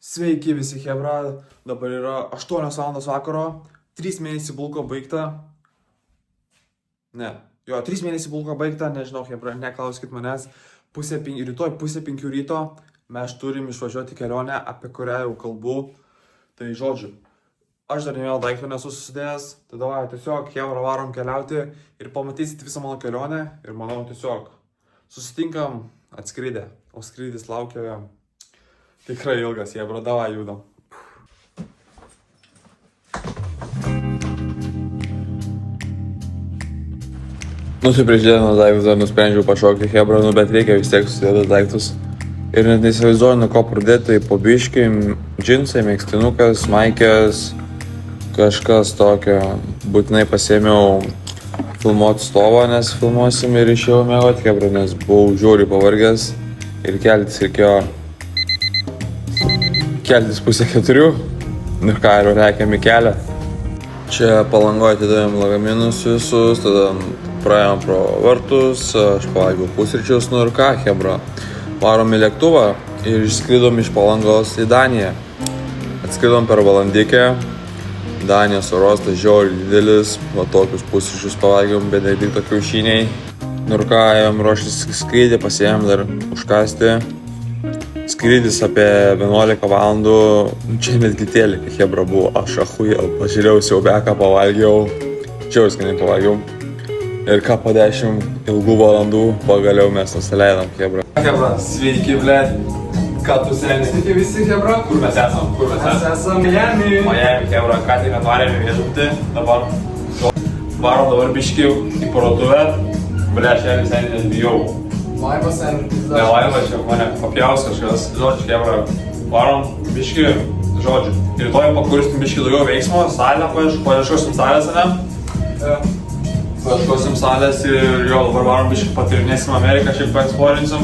Sveiki visi chebra, dabar yra 8 val. Vakaro, 3 mėnesių bulko baigta. Ne, 3 mėnesių bulko baigta, nežinau chebra, neklauskit manęs. Rytoj 4:30 ryto mes turim išvažiuoti kelionę, apie kurią jau kalbu. Tai žodžiu, aš dar ne vėl daikto nesu susidėjęs, tai davai tiesiog chebra varom keliauti ir pamatysit visą mano kelionę ir manau tiesiog susitinkam atskridę, o skrydis laukia tikrai ilgas, chebra, davai judam. Tai prieš dėdamas daiktus dar nusprendžiau pašokti chebra, bet reikia vis tiek susidėti daiktus. Ir net neįsivaizduoju, nuo ko pradėti, tai po biškį džinsai, mėgstinukas, maikės, kažkas tokio. Būtinai pasiėmiau filmuoti stovą, nes filmuosim ir išėjau mėgoti chebra, nes buvau žiauriai pavargęs ir keltis reikėjo 3:30. Ir ką, ir lekiam į kelią. Čia Palangoje atidavėm lagaminus visus, tada praėjom pro vartus, aš pavalgiau pusryčius, ir ką, chebra. Varom į lėktuvą ir išskridom iš Palangos į Daniją. Atskridom per valandikę. Danijos oro uostas žiauriai didelis, va tokius pusryčius pavalgiau, benedikto kiaušiniai. Ir ką, ėjom ruoštis skrydį, pasiėmėm dar užkasti. Skrydis apie 11 valandų, čia netgi tėlė, chebra buvo, aš achujel, pažiūrėjau siaubeką, pavalgiau, čia skaniai pavalgiau. Ir ką po 10 ilgų valandų pagaliau mes nusileidom, chebra. Chebra, sveiki, blėt. Ką tu seniai? Sveiki visi, chebra. Kur mes esam? Mes esam Miami. Miami, chebra, ką tik atvarėme viešbutį. Dabar varom dabar biškiau į parduotuvę. Blėt, šiandien seniai nes bijau. Laivas seniai. Ne laivas, čia mane papjaus kažkas. Žodžiu, chebra, varom biški, žodžiu. Ir rytoj pakurstim biški daugiau veiksmo, salę paieškosim salės, ne? Paieškosim salės ir jo, dabar varom biškai patyrinėsim Ameriką, šiaip paeksplorinsim.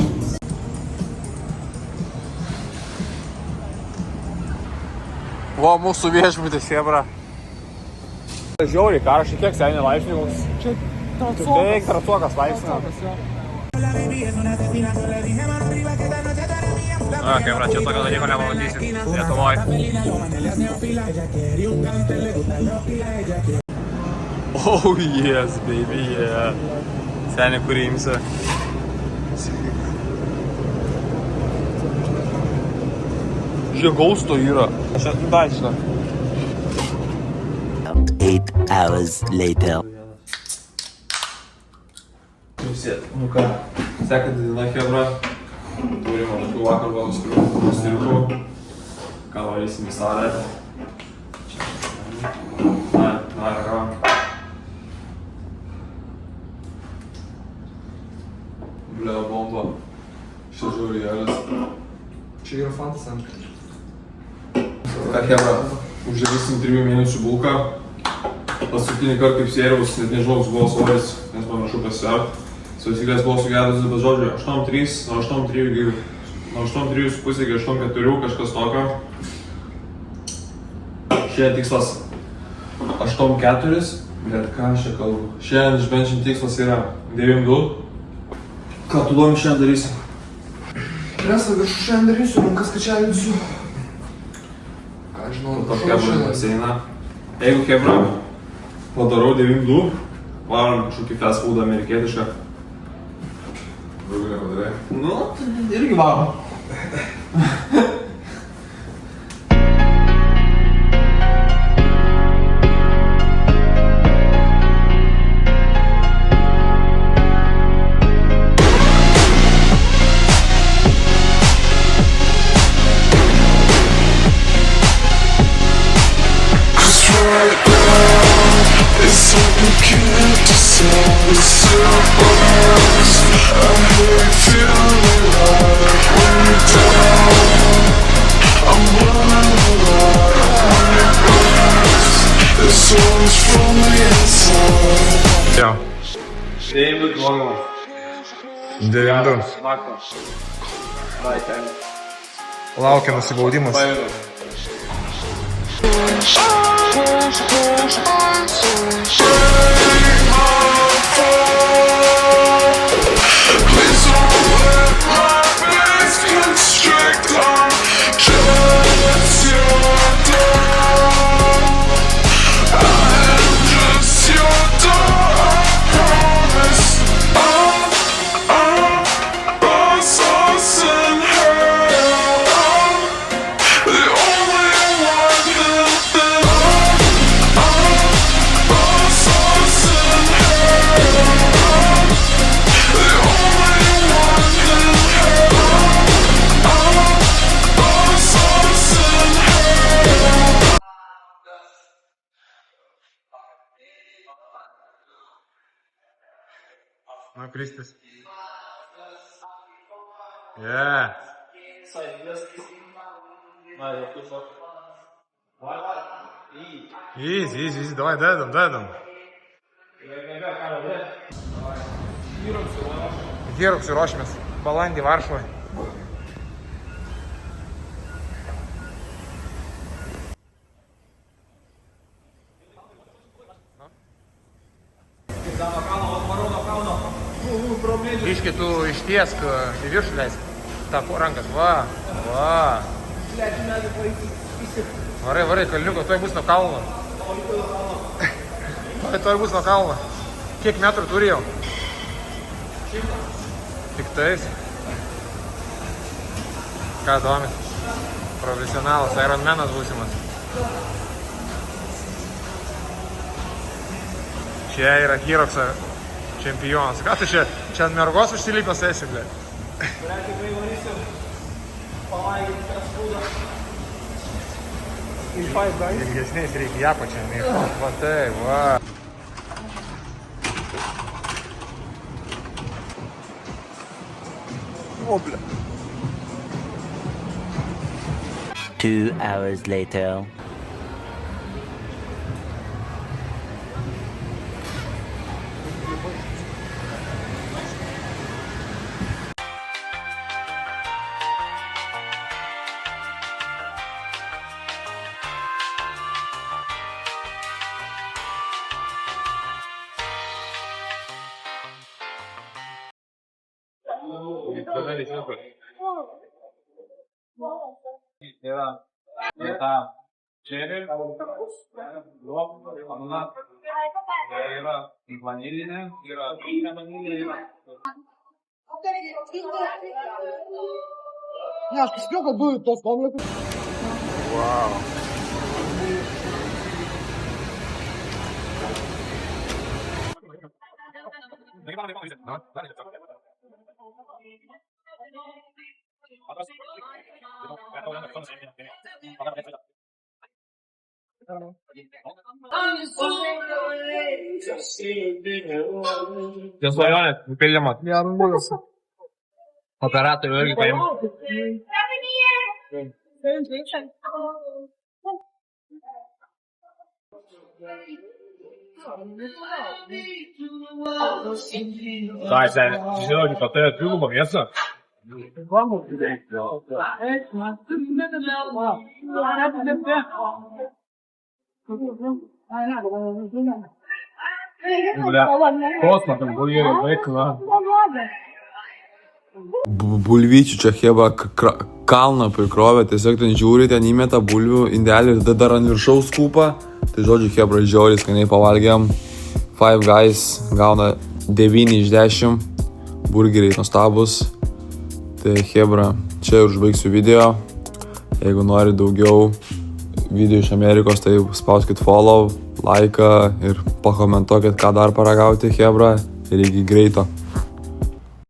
O, mūsų viešbutis, chebra. Žiauriai karštai, kiek seniai laipsnių koks? Čia Beveik trasokas laipsnių. Chebra, čia tokio dalyko nepamatysit Lietuvoj. Oh yes, baby, yeah. Seniai, kurį imsi. Žiūrėk, gausto yra. Aš atdačia. 8 hours later. Nu ką, sekanti diena, chebra. Turim tokių vakar nusiriukų. Ką varysim į salę. Na, ką. Bleo bomba. Šia žiūri geras. Čia yra fantasam. Ką, chebra, uždarysim 3 mėnesių bulką. Paskutinį kartą kaip sėriaus, net nežinau, koks buvo svoris, nes panašu pasvert. Sveisyklės buvo sugedusi, bet žodžiu, 8,3, nuo 8,3,5 iki 8,4, kažkas tokio. Šiandien tikslas 8,4, bet ką aš čia kalbu. Šiandien išbenčinti tikslas yra 9,2. Ką tu domi šiandien darysi? Presą viršų šiandien darysiu, man kas kačialinsiu. Ką žinau, Tokia baseina. Jeigu chebra padarau 9,2, varom kažkokį fast food amerikietišką. Daugiau nepadarai. Nu, irgi varom. Jo. David Logan. 9. Laukia nusibaudimas. Please don't let my face constrict. I'm just No, Kristis. Yeah. Easy, давай, дедом. Hieroksui ruošiamės. Balandį Varšuvoje. Biškį tu ištiesk į viršų leisk. Ta rankas, va. Varai, kalniuko, tuoj bus nuo kalno. Tuoj bus nuo kalno. Kiek metrų turi jau? Tik tais. Ką domis? Profesionalas, Ironmanas būsimas. Čia yra Hierokso čempionas. Ką tu čia ant mergos užsilipęs esi, ble? Ilgesniais reikia ją pačiam. Va tai, va. O, ble. 2 hours later. Yra čeri, yra vanilinė, yra vanilinė. Няшка, сколько будет тост? Вау. Dėl svajonės, nupildymas. Operatorių irgi paimti. Sai, žinau, kad tai dvigubą mėsą. Kosmą, tam bulvėlį vaiką. Bulvyčių čia Chebra kalną prikrovė, tiesiog ten žiūri, ten įmeta bulvių indelį ir dar ant viršaus kūpą. Tai žodžiu, Chebra žiauriai skaniai pavalgėm. Five Guys gauna 9 iš 10. Burgeriai nuostabus. Tai Chebra, čia užbaigsiu video. Jeigu nori daugiau video iš Amerikos, tai spauskit follow, laiką ir pakomentuokit, ką dar paragauti Chebra. Ir iki greito.